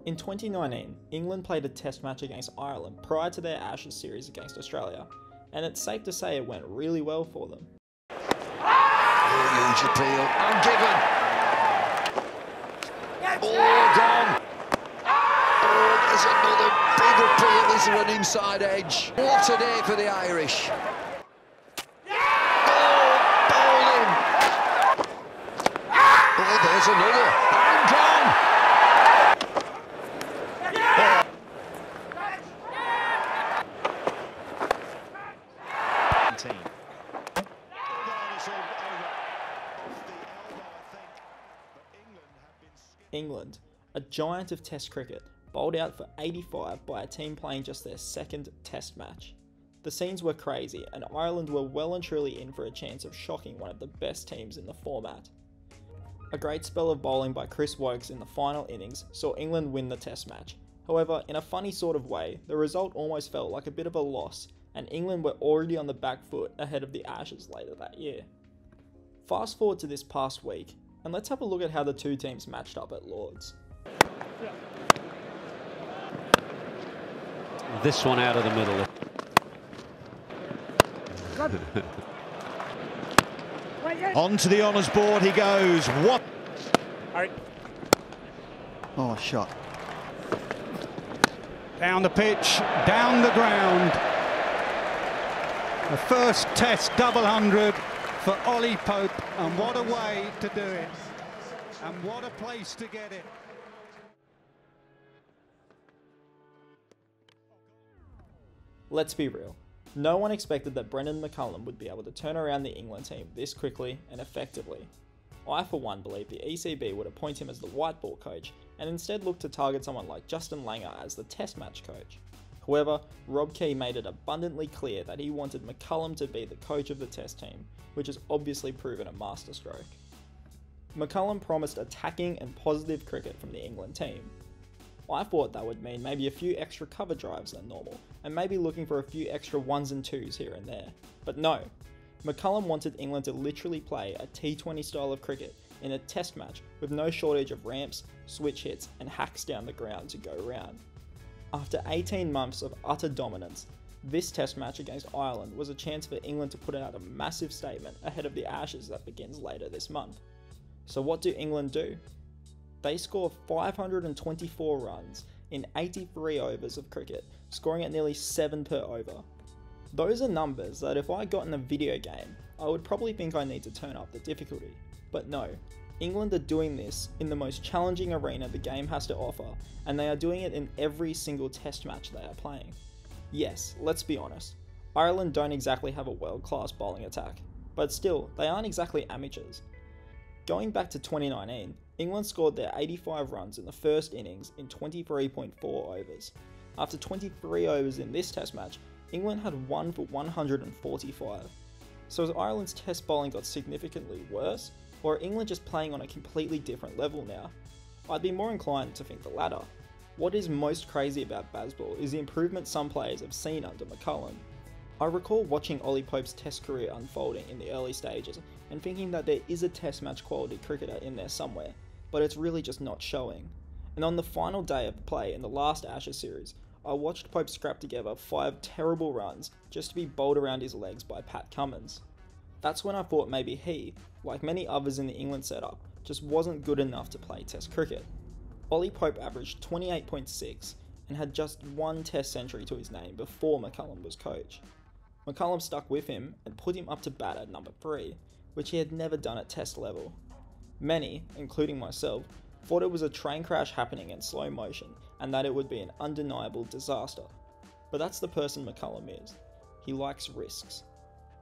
In 2019, England played a test match against Ireland prior to their Ashes series against Australia, and it's safe to say it went really well for them. Huge appeal, ungiven. Oh, gone. Oh, there's another big appeal. Is there an inside edge? What a day for the Irish. Oh, bowling. Oh, there's another. And gone. England, a giant of Test cricket, bowled out for 85 by a team playing just their second Test match. The scenes were crazy, and Ireland were well and truly in for a chance of shocking one of the best teams in the format. A great spell of bowling by Chris Woakes in the final innings saw England win the Test match. However, in a funny sort of way, the result almost felt like a bit of a loss, and England were already on the back foot ahead of the Ashes later that year. Fast forward to this past week, and let's have a look at how the two teams matched up at Lords. This one out of the middle. On to the honours board he goes. What? Oh, shot. Down the pitch, down the ground. The first Test double hundred for Ollie Pope, and what a way to do it, and what a place to get it. Let's be real, no one expected that Brendan McCullum would be able to turn around the England team this quickly and effectively. I for one believe the ECB would appoint him as the white ball coach and instead look to target someone like Justin Langer as the Test match coach. However, Rob Key made it abundantly clear that he wanted McCullum to be the coach of the Test team, which has obviously proven a masterstroke. McCullum promised attacking and positive cricket from the England team. I thought that would mean maybe a few extra cover drives than normal, and maybe looking for a few extra 1s and 2s here and there. But no, McCullum wanted England to literally play a T20 style of cricket in a Test match with no shortage of ramps, switch hits and hacks down the ground to go round. After 18 months of utter dominance, this Test match against Ireland was a chance for England to put out a massive statement ahead of the Ashes that begins later this month. So what do England do? They score 524 runs in 83 overs of cricket, scoring at nearly 7 per over. Those are numbers that if I got in a video game, I would probably think I need to turn up the difficulty. But no, England are doing this in the most challenging arena the game has to offer, and they are doing it in every single Test match they are playing. Yes, let's be honest, Ireland don't exactly have a world-class bowling attack, but still, they aren't exactly amateurs. Going back to 2019, England scored their 85 runs in the first innings in 23.4 overs. After 23 overs in this Test match, England had 1 for 145. So has Ireland's Test bowling got significantly worse, or are England just playing on a completely different level now? I'd be more inclined to think the latter. What is most crazy about BAZBALL is the improvement some players have seen under McCullum. I recall watching Ollie Pope's Test career unfolding in the early stages and thinking that there is a Test match quality cricketer in there somewhere, but it's really just not showing. And on the final day of play in the last Ashes series, I watched Pope scrap together 5 terrible runs just to be bowled around his legs by Pat Cummins. That's when I thought maybe he, like many others in the England setup, just wasn't good enough to play Test cricket. Ollie Pope averaged 28.6 and had just 1 Test century to his name before McCullum was coach. McCullum stuck with him and put him up to bat at number 3, which he had never done at Test level. Many, including myself, thought it was a train crash happening in slow motion and that it would be an undeniable disaster. But that's the person McCullum is. He likes risks.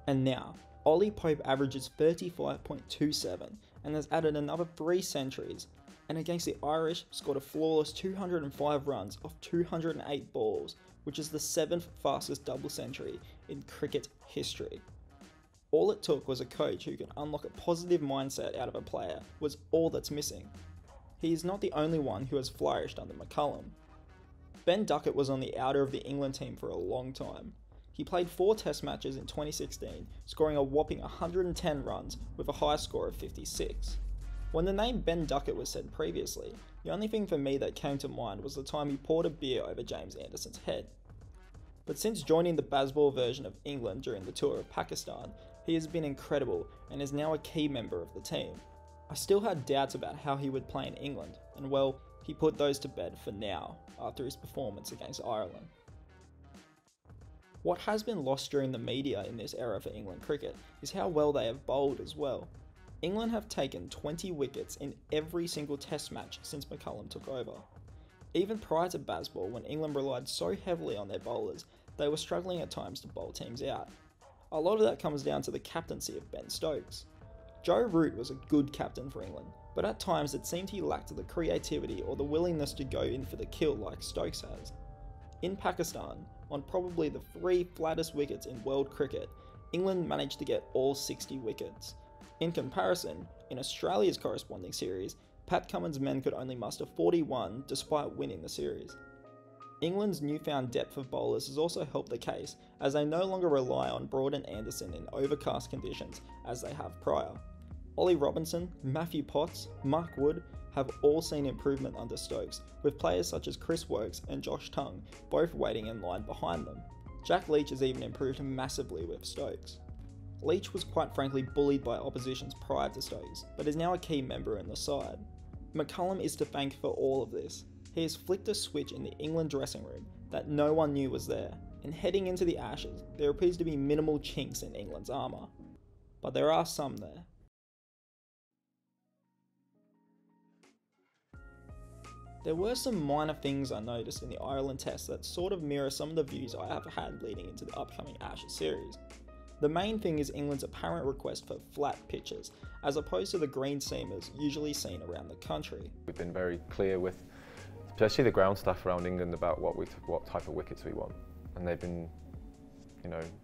And now, Ollie Pope averages 35.27 and has added another 3 centuries, and against the Irish scored a flawless 205 runs off 208 balls, which is the 7th fastest double century in cricket history. All it took was a coach who could unlock a positive mindset out of a player was all that's missing. He is not the only one who has flourished under McCullum. Ben Duckett was on the outer of the England team for a long time. He played 4 Test matches in 2016, scoring a whopping 110 runs with a high score of 56. When the name Ben Duckett was said previously, the only thing for me that came to mind was the time he poured a beer over James Anderson's head. But since joining the BAZBALL version of England during the tour of Pakistan, he has been incredible and is now a key member of the team. I still had doubts about how he would play in England, and well, he put those to bed for now after his performance against Ireland. What has been lost during the media in this era for England cricket is how well they have bowled as well. England have taken 20 wickets in every single test match since McCullum took over. Even prior to BAZBALL, when England relied so heavily on their bowlers, they were struggling at times to bowl teams out. A lot of that comes down to the captaincy of Ben Stokes. Joe Root was a good captain for England, but at times it seemed he lacked the creativity or the willingness to go in for the kill like Stokes has. In Pakistan, on probably the 3 flattest wickets in world cricket, England managed to get all 60 wickets. In comparison, in Australia's corresponding series, Pat Cummins' men could only muster 41 despite winning the series. England's newfound depth of bowlers has also helped the case, as they no longer rely on Broad and Anderson in overcast conditions as they have prior. Ollie Robinson, Matthew Potts, Mark Wood have all seen improvement under Stokes, with players such as Chris Wokes and Josh Tongue both waiting in line behind them. Jack Leach has even improved massively with Stokes. Leach was quite frankly bullied by oppositions prior to Stokes, but is now a key member in the side. McCullum is to thank for all of this. He has flicked a switch in the England dressing room that no one knew was there, and heading into the Ashes, there appears to be minimal chinks in England's armour. But there are some there. There were some minor things I noticed in the Ireland test that sort of mirror some of the views I have had leading into the upcoming Ashes series. The main thing is England's apparent request for flat pitches, as opposed to the green seamers usually seen around the country. We've been very clear with, especially the ground staff around England, about what type of wickets we want, and they've been,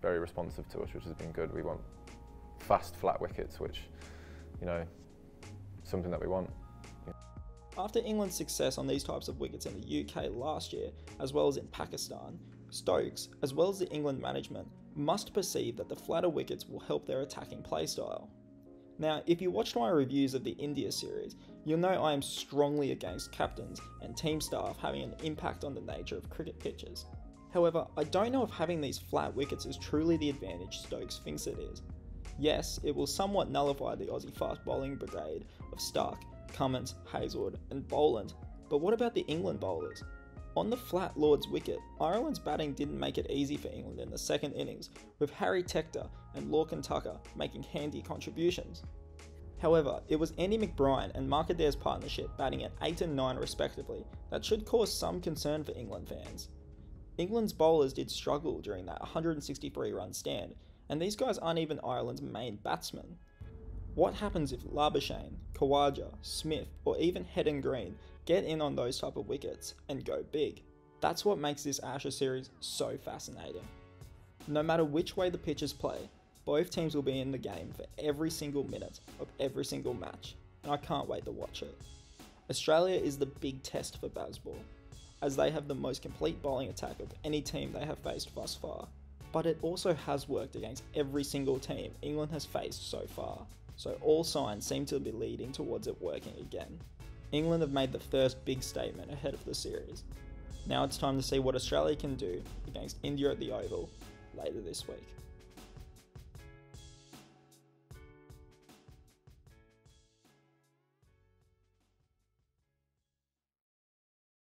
very responsive to us, which has been good. We want fast, flat wickets, which, something that we want. After England's success on these types of wickets in the UK last year, as well as in Pakistan, Stokes, as well as the England management, must perceive that the flatter wickets will help their attacking playstyle. Now, if you watched my reviews of the India series, you'll know I am strongly against captains and team staff having an impact on the nature of cricket pitches. However, I don't know if having these flat wickets is truly the advantage Stokes thinks it is. Yes, it will somewhat nullify the Aussie fast bowling brigade of Stark, Cummins, Hazelwood and Boland, but what about the England bowlers? On the flat Lord's wicket, Ireland's batting didn't make it easy for England in the second innings, with Harry Tector and Lorcan Tucker making handy contributions. However, it was Andy McBride and Mark Adair's partnership batting at 8 and 9 respectively that should cause some concern for England fans. England's bowlers did struggle during that 163 run stand, and these guys aren't even Ireland's main batsmen. What happens if Labuschagne, Khawaja, Smith or even Head and Green get in on those type of wickets and go big? That's what makes this Ashes series so fascinating. No matter which way the pitches play, both teams will be in the game for every single minute of every single match, and I can't wait to watch it. Australia is the big test for BAZBALL, as they have the most complete bowling attack of any team they have faced thus far, but it also has worked against every single team England has faced so far, so all signs seem to be leading towards it working again. England have made the first big statement ahead of the series. Now it's time to see what Australia can do against India at the Oval later this week.